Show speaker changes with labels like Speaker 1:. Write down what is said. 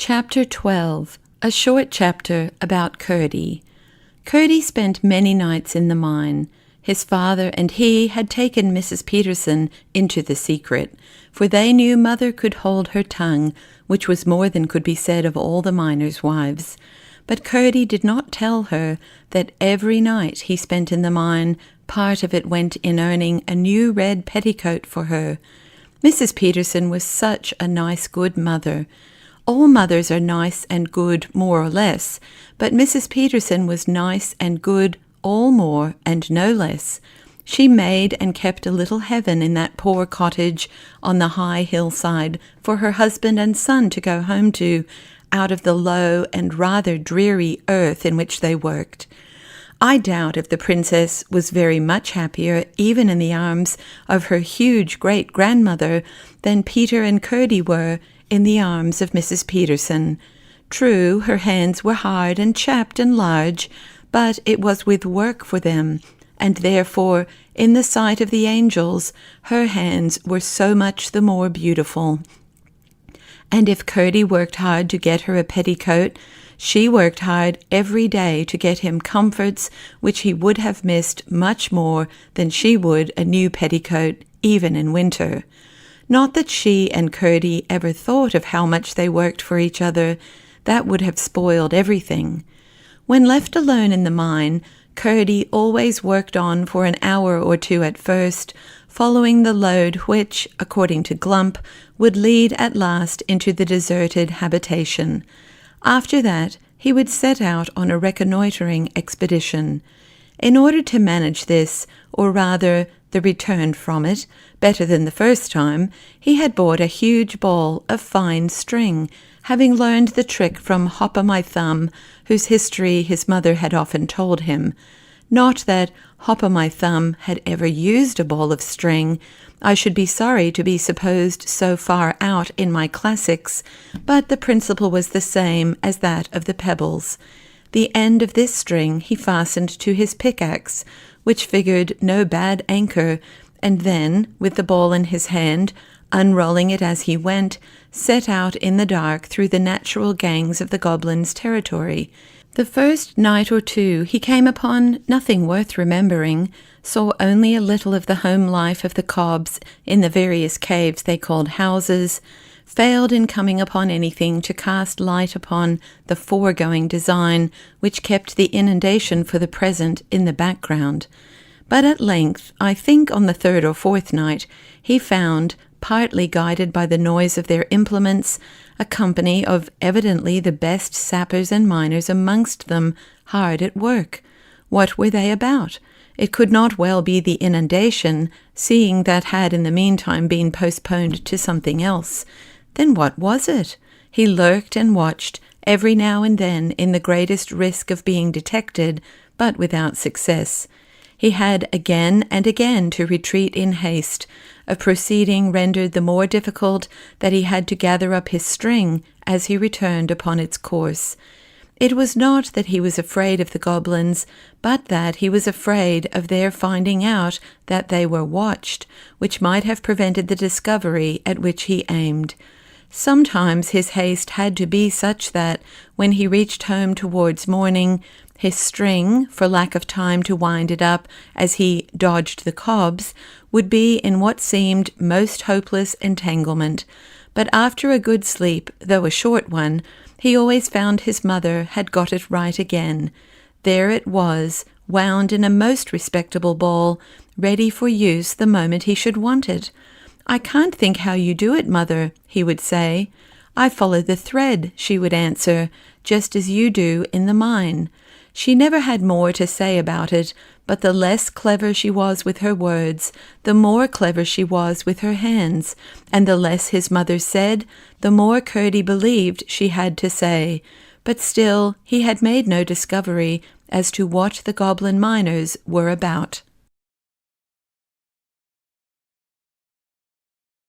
Speaker 1: Chapter 12, a short chapter about Curdie. Curdie spent many nights in the mine. His father and he had taken Mrs. Peterson into the secret, for they knew mother could hold her tongue, which was more than could be said of all the miners' wives. But Curdie did not tell her that every night he spent in the mine, part of it went in earning a new red petticoat for her. Mrs. Peterson was such a nice, good mother. All mothers are nice and good, more or less, but Mrs. Peterson was nice and good, all more and no less. She made and kept a little heaven in that poor cottage on the high hillside for her husband and son to go home to, out of the low and rather dreary earth in which they worked. I doubt if the princess was very much happier, even in the arms of her huge great-grandmother, than Peter and Curdie were in the arms of Mrs. Peterson. True, her hands were hard and chapped and large, but it was with work for them, and therefore, in the sight of the angels, her hands were so much the more beautiful. And if Curdie worked hard to get her a petticoat, she worked hard every day to get him comforts which he would have missed much more than she would a new petticoat, even in winter. Not that she and Curdie ever thought of how much they worked for each other. That would have spoiled everything. When left alone in the mine, Curdie always worked on for an hour or two at first, following the lode which, according to Glump, would lead at last into the deserted habitation. After that, he would set out on a reconnoitring expedition. In order to manage this, or rather the return from it, better than the first time, he had bought a huge ball of fine string, having learned the trick from Hop-o'-my-Thumb, whose history his mother had often told him. Not that Hop-o'-my-Thumb had ever used a ball of string. I should be sorry to be supposed so far out in my classics, but the principle was the same as that of the pebbles. The end of this string he fastened to his pickaxe, which figured no bad anchor, and then, with the ball in his hand, unrolling it as he went, set out in the dark through the natural gangs of the goblins' territory. The first night or two he came upon nothing worth remembering, saw only a little of the home life of the cobs in the various caves they called houses, failed in coming upon anything to cast light upon the foregoing design which kept the inundation for the present in the background. But at length, I think on the third or fourth night, he found, partly guided by the noise of their implements, a company of evidently the best sappers and miners amongst them hard at work. What were they about? It could not well be the inundation, seeing that had in the meantime been postponed to something else. Then what was it? He lurked and watched, every now and then in the greatest risk of being detected, but without success. He had again and again to retreat in haste, a proceeding rendered the more difficult that he had to gather up his string as he returned upon its course. It was not that he was afraid of the goblins, but that he was afraid of their finding out that they were watched, which might have prevented the discovery at which he aimed. Sometimes his haste had to be such that, when he reached home towards morning, his string, for lack of time to wind it up as he dodged the cobs, would be in what seemed most hopeless entanglement. But after a good sleep, though a short one, he always found his mother had got it right again. There it was, wound in a most respectable ball, ready for use the moment he should want it. "I can't think how you do it, mother," he would say. "I follow the thread," she would answer, "just as you do in the mine." She never had more to say about it, but the less clever she was with her words, the more clever she was with her hands, and the less his mother said, the more Curdie believed she had to say. But still he had made no discovery as to what the goblin miners were about.